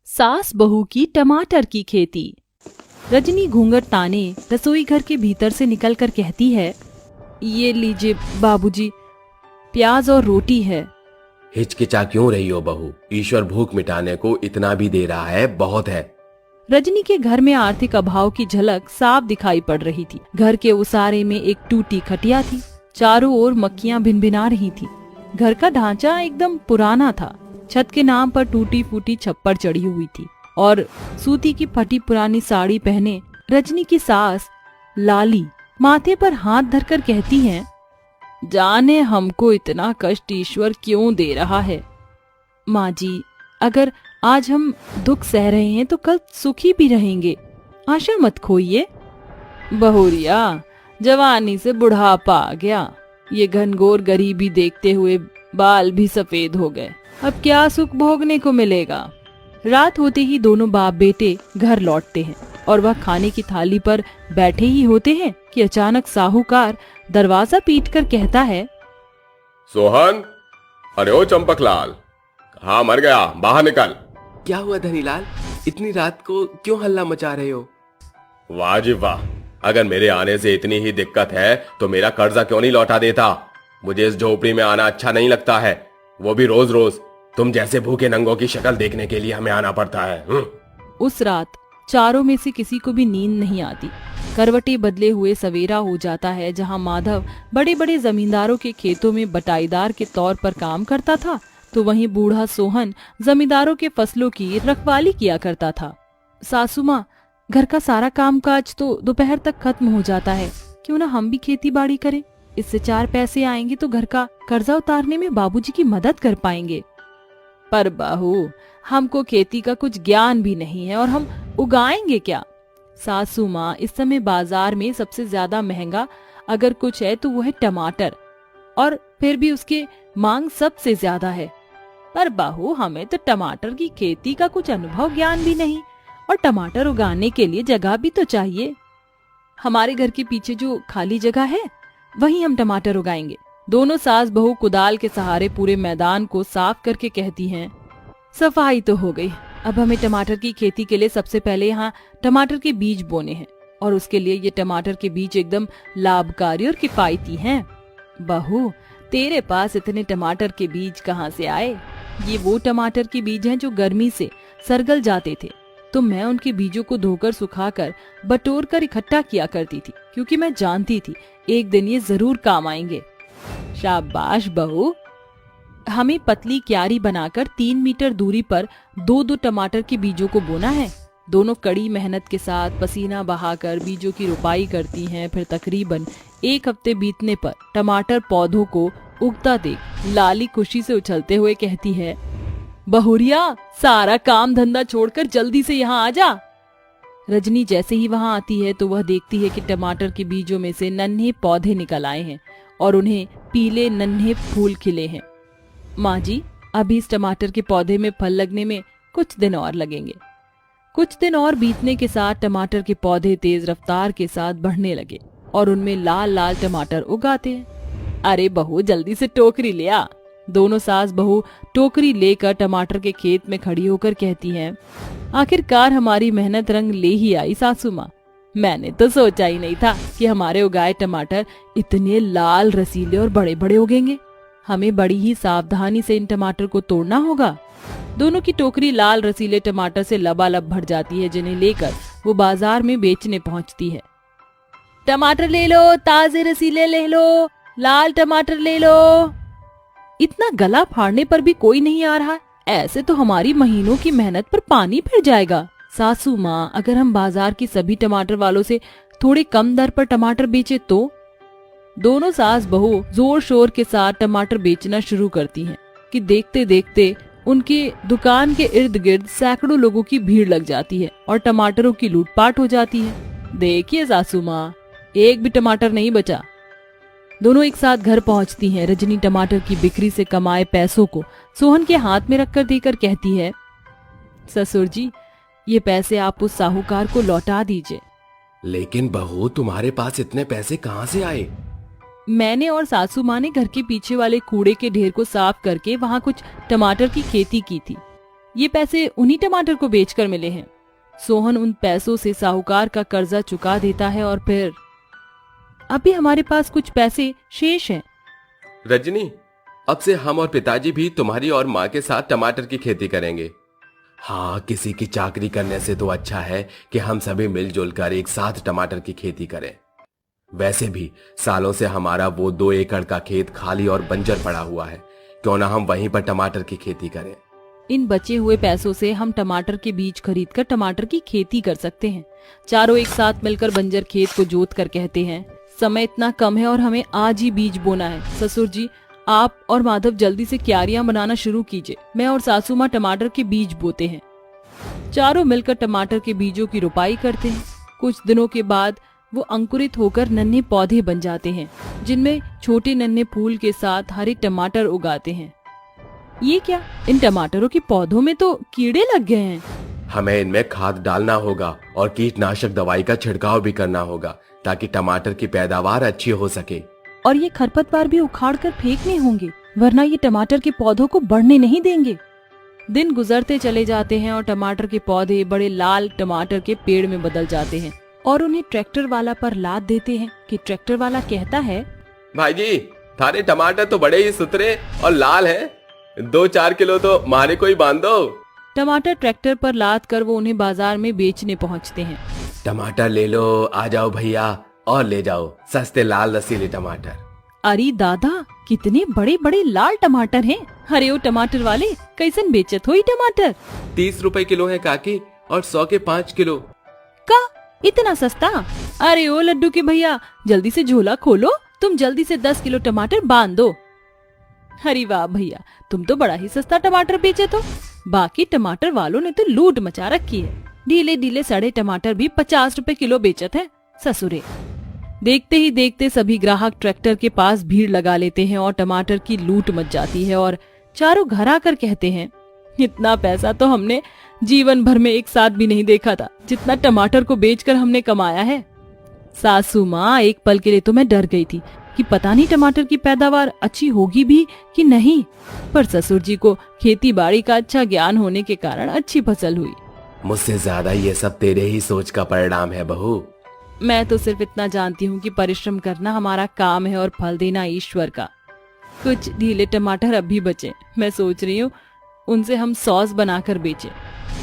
सास बहू की टमाटर की खेती। रजनी घूंघट ताने रसोई घर के भीतर से निकलकर कहती है, ये लीजिए बाबूजी, प्याज और रोटी है। हिचकिचा क्यों रही हो बहू? ईश्वर भूख मिटाने को इतना भी दे रहा है, बहुत है। रजनी के घर में आर्थिक अभाव की झलक साफ दिखाई पड़ रही थी। घर के उसारे में एक टूटी खटिया थी, चारों ओर मक्खियां भिनभिना रही थी। घर का ढांचा एकदम पुराना था। छत के नाम पर टूटी फूटी छप्पर चढ़ी हुई थी और सूती की फटी पुरानी साड़ी पहने रजनी की सास लाली माथे पर हाथ धरकर कहती हैं, जाने हमको इतना कष्ट ईश्वर क्यों दे रहा है। माँ जी, अगर आज हम दुख सह रहे हैं तो कल सुखी भी रहेंगे, आशा मत खोइए। बहुरिया, जवानी से बुढ़ापा आ गया, ये घनघोर गरीबी देखते हुए बाल भी सफेद हो गए, अब क्या सुख भोगने को मिलेगा। रात होते ही दोनों बाप बेटे घर लौटते हैं और वह खाने की थाली पर बैठे ही होते हैं कि अचानक साहूकार दरवाजा पीटकर कहता है, सोहन, अरे ओ चंपकलाल, कहाँ मर गया? बाहर निकल। क्या हुआ धनीलाल, इतनी रात को क्यों हल्ला मचा रहे हो? वाह जी वाह, अगर मेरे आने से इतनी ही दिक्कत है तो मेरा कर्जा क्यों नहीं लौटा देता। मुझे इस झोपड़ी में आना अच्छा नहीं लगता है, वो भी रोज रोज। तुम जैसे भूखे नंगों की शक्ल देखने के लिए हमें आना पड़ता है। उस रात चारों में से किसी को भी नींद नहीं आती। करवटें बदले हुए सवेरा हो जाता है। जहां माधव बड़े बड़े जमींदारों के खेतों में बटाईदार के तौर पर काम करता था, तो वहीं बूढ़ा सोहन जमींदारों के फसलों की रखवाली किया करता था। सासू माँ, घर का सारा कामकाज तो दोपहर तक खत्म हो जाता है, क्यों ना हम भी खेती बाड़ी करें? इससे 4 पैसे आएंगे तो घर का कर्जा उतारने में बाबूजी की मदद कर पाएंगे। पर बहू, हमको खेती का कुछ ज्ञान भी नहीं है और हम उगाएंगे क्या? सासू माँ, इस समय बाजार में सबसे ज्यादा महंगा अगर कुछ है तो वो है टमाटर, और फिर भी उसके मांग सबसे ज्यादा है। पर बहू, हमें तो टमाटर की खेती का कुछ अनुभव ज्ञान भी नहीं, और टमाटर उगाने के लिए जगह भी तो चाहिए। हमारे घर के पीछे जो खाली जगह है वहीं हम टमाटर उगाएंगे। दोनों सास बहू कुदाल के सहारे पूरे मैदान को साफ करके कहती हैं, सफाई तो हो गई, अब हमें टमाटर की खेती के लिए सबसे पहले यहाँ टमाटर के बीज बोने हैं, और उसके लिए ये टमाटर के बीज एकदम लाभकारी और किफायती हैं। बहू, तेरे पास इतने टमाटर के बीज कहाँ से आए? ये वो टमाटर के बीज हैं जो गर्मी से सरगल जाते थे, तो मैं उनके बीजों को धोकर सुखाकर बटोर कर इकट्ठा किया करती थी, क्योंकि मैं जानती थी एक दिन ये जरूर काम आएंगे। शाबाश बहू। हमें पतली क्यारी बनाकर 3 मीटर दूरी पर 2-2 टमाटर के बीजों को बोना है। दोनों कड़ी मेहनत के साथ पसीना बहाकर बीजों की रुपाई करती हैं। फिर तकरीबन 1 हफ्ते बीतने पर टमाटर पौधों को उगता देख लाली खुशी से उछलते हुए कहती है, बहुरिया, सारा काम धंधा छोड़कर जल्दी से यहाँ आ जा। रजनी जैसे ही वहाँ आती है तो वह देखती है कि टमाटर के बीजों में से नन्हे पौधे निकल आए हैं और उन्हें पीले नन्हे फूल खिले हैं। माँ जी, अभी इस टमाटर के पौधे में फल लगने में कुछ दिन और लगेंगे। कुछ दिन और बीतने के साथ टमाटर के पौधे तेज रफ्तार के साथ बढ़ने लगे और उनमें लाल लाल टमाटर उगाते हैं। अरे बहू, जल्दी से टोकरी ले आ। दोनों सास बहू टोकरी लेकर टमाटर के खेत में खड़ी होकर कहती हैं, आखिरकार हमारी मेहनत रंग ले ही आई सासू माँ। मैंने तो सोचा ही नहीं था कि हमारे उगाए टमाटर इतने लाल, रसीले और बड़े बड़े उगेंगे। हमें बड़ी ही सावधानी से इन टमाटर को तोड़ना होगा। दोनों की टोकरी लाल रसीले टमाटर से लबालब भर जाती है, जिन्हें लेकर वो बाजार में बेचने पहुंचती है। टमाटर ले लो, ताजे रसीले ले लो, लाल टमाटर ले लो। इतना गला फाड़ने पर भी कोई नहीं आ रहा। ऐसे तो हमारी महीनों की मेहनत पर पानी फिर जाएगा। सासू माँ, अगर हम बाजार की सभी टमाटर वालों से थोड़े कम दर पर टमाटर बेचे तो? दोनों सास बहू जोर शोर के साथ टमाटर बेचना शुरू करती हैं कि देखते देखते उनकी दुकान के इर्द गिर्द सैकड़ों लोगों की भीड़ लग जाती है और टमाटरों की लूटपाट हो जाती है। देखिए सासू माँ, एक भी टमाटर नहीं बचा। दोनों एक साथ घर पहुंचती हैं। रजनी टमाटर की बिक्री से कमाए पैसों को सोहन के हाथ में रखकर देकर कहती है, ससुर जी, ये पैसे आप उस साहूकार को लौटा दीजिए। लेकिन बहू, तुम्हारे पास इतने पैसे कहाँ से आए? मैंने और सासू माँ ने घर के पीछे वाले कूड़े के ढेर को साफ करके वहाँ कुछ टमाटर की खेती की थी। ये पैसे उन्हीं टमाटर को बेचकर मिले हैं। सोहन उन पैसों से साहूकार का कर्जा चुका देता है और फिर अभी हमारे पास कुछ पैसे शेष हैं। रजनी, अब से हम और पिताजी भी तुम्हारी और माँ के साथ टमाटर की खेती करेंगे। हाँ, किसी की चाकरी करने से तो अच्छा है कि हम सभी मिलजुल कर एक साथ टमाटर की खेती करें। वैसे भी सालों से हमारा वो 2 एकड़ का खेत खाली और बंजर पड़ा हुआ है, क्यों ना हम वहीं पर टमाटर की खेती करें। इन बचे हुए पैसों से हम टमाटर के बीज खरीदकर टमाटर की खेती कर सकते हैं। चारों एक साथ मिलकर बंजर खेत को जोत कर कहते हैं, समय इतना कम है और हमें आज ही बीज बोना है। ससुर जी, आप और माधव जल्दी से क्यारियां बनाना शुरू कीजिए। मैं और सासू माँ टमाटर के बीज बोते हैं। चारों मिलकर टमाटर के बीजों की रोपाई करते हैं। कुछ दिनों के बाद वो अंकुरित होकर नन्हे पौधे बन जाते हैं, जिनमें छोटे नन्हे फूल के साथ हरे टमाटर उगाते हैं। ये क्या, इन टमाटरों के पौधों में तो कीड़े लग गए हैं। हमें इनमें खाद डालना होगा और कीटनाशक दवाई का छिड़काव भी करना होगा ताकि टमाटर की पैदावार अच्छी हो सके। और ये खरपतवार भी उखाड़ कर फेंकने होंगे, वरना ये टमाटर के पौधों को बढ़ने नहीं देंगे। दिन गुजरते चले जाते हैं और टमाटर के पौधे बड़े लाल टमाटर के पेड़ में बदल जाते हैं और उन्हें ट्रैक्टर वाला पर लाद देते हैं कि ट्रैक्टर वाला कहता है, भाई जी, थारे टमाटर तो बड़े ही सुथरे और लाल हैं। 2-4 किलो तो मारे को ही बांध दो। टमाटर ट्रैक्टर पर लाद कर वो उन्हें बाजार में बेचने पहुंचते हैं। टमाटर ले लो, आ जाओ भैया, और ले जाओ सस्ते लाल रसीले टमाटर। अरे दादा, कितने बड़े बड़े लाल टमाटर हैं। अरे ओ टमाटर वाले, कैसन बेचत हो ये टमाटर? 30 रुपए किलो है काकी, और 100 के 5 किलो। का इतना सस्ता? अरे ओ लड्डू के भैया, जल्दी से झोला खोलो, तुम जल्दी से 10 किलो टमाटर बांध दो। अरे वाह भैया, तुम तो बड़ा ही सस्ता टमाटर बेचे तो। बाकी टमाटर वालों ने तो लूट मचा रखी है। ढीले ढीले सड़े टमाटर भी 50 रुपए किलो बेचत है ससुरे। देखते ही देखते सभी ग्राहक ट्रैक्टर के पास भीड़ लगा लेते हैं और टमाटर की लूट मच जाती है और चारों घर आकर कहते हैं, इतना पैसा तो हमने जीवन भर में एक साथ भी नहीं देखा था, जितना टमाटर को बेचकर हमने कमाया है। सासू माँ, एक पल के लिए तो मैं डर गई थी कि पता नहीं टमाटर की पैदावार अच्छी होगी भी कि नहीं, पर ससुर जी को खेती बाड़ी का अच्छा ज्ञान होने के कारण अच्छी फसल हुई। मुझसे ज्यादा ये सब तेरे ही सोच का परिणाम है बहू। मैं तो सिर्फ इतना जानती हूँ कि परिश्रम करना हमारा काम है और फल देना ईश्वर का। कुछ ढीले टमाटर अब भी बचे, मैं सोच रही हूँ उनसे हम सॉस बनाकर बेचें।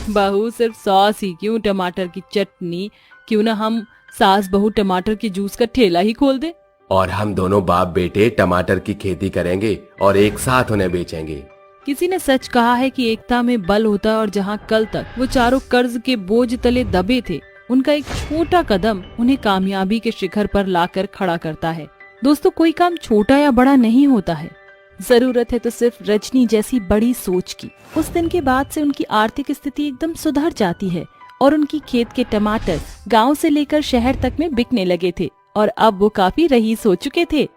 बहू, सिर्फ सॉस ही क्यों, टमाटर की चटनी क्यों ना हम सास बहू टमाटर के जूस का ठेला ही खोल दे। और हम दोनों बाप बेटे टमाटर की खेती करेंगे और एक साथ उन्हें बेचेंगे। किसी ने सच कहा है कि एकता में बल होता है और जहाँ कल तक वो चारों कर्ज के बोझ तले दबे थे, उनका एक छोटा कदम उन्हें कामयाबी के शिखर पर लाकर खड़ा करता है। दोस्तों, कोई काम छोटा या बड़ा नहीं होता है, जरूरत है तो सिर्फ रजनी जैसी बड़ी सोच की। उस दिन के बाद से उनकी आर्थिक स्थिति एकदम सुधर जाती है और उनकी खेत के टमाटर गांव से लेकर शहर तक में बिकने लगे थे और अब वो काफी रईस हो चुके थे।